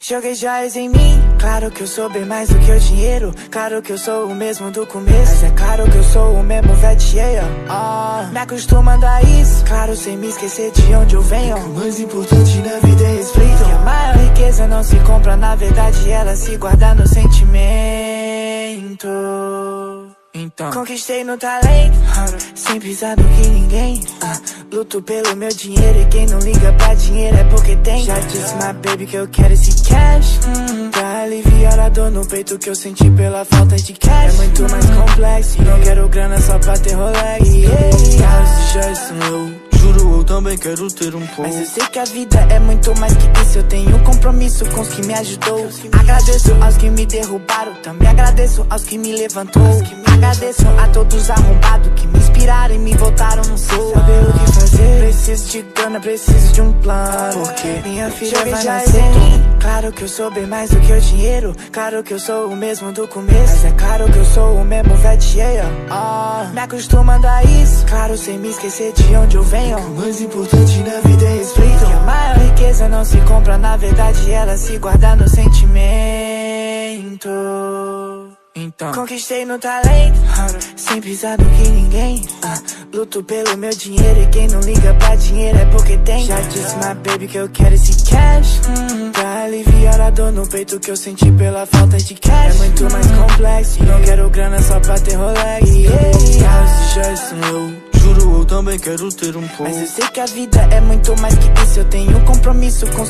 Joguei joias em mim, claro que eu sou bem mais do que o dinheiro. Claro que eu sou o mesmo do começo, mas é claro que eu sou o mesmo vetieia. Me acostumando a isso, claro, sem me esquecer de onde eu venho. O mais importante na vida é respeito. Que a maior riqueza não se compra, na verdade ela se guarda no sentimento. Então conquistei no talento, sem pisar no que ninguém. Luto pelo meu dinheiro e quem não liga pra dinheiro é porque tem. Já disse my baby que eu quero esse cash, pra aliviar a dor no peito que eu senti pela falta de cash. É muito mais complexo, não quero grana só pra ter Rolex. Carros e joias são eu, juro, eu também quero ter um pouco. Mas eu sei que a vida é muito mais que isso. Eu tenho um compromisso com os que me ajudou. Agradeço aos que me derrubaram, também agradeço aos que me levantou. Agradeço a todos arrombados que me inspiraram e me botaram no sol. Saber o que fazer, preciso de grana, preciso de um plano. Porque minha filha vai nascer. Claro que eu sou bem mais do que o dinheiro. Claro que eu sou o mesmo do começo, mas é claro que eu sou o mesmo vetieia. Me acostumando a isso, claro, sem me esquecer de onde eu venho. O mais importante na vida é respeito. Que a maior riqueza não se compra, na verdade ela se guarda no sentimento. Então conquistei no talento, sem pisar no que ninguém. Luto pelo meu dinheiro e quem não liga pra dinheiro é porque tem. Já disse my baby que eu quero esse cash, pra aliviar a dor no peito que eu senti pela falta de cash. É muito mais complexo, não quero grana só pra ter Rolex. Carros e joias são eu, juro, eu também quero ter um pouco. Mas eu sei que a vida é muito mais que isso. Eu tenho um compromisso com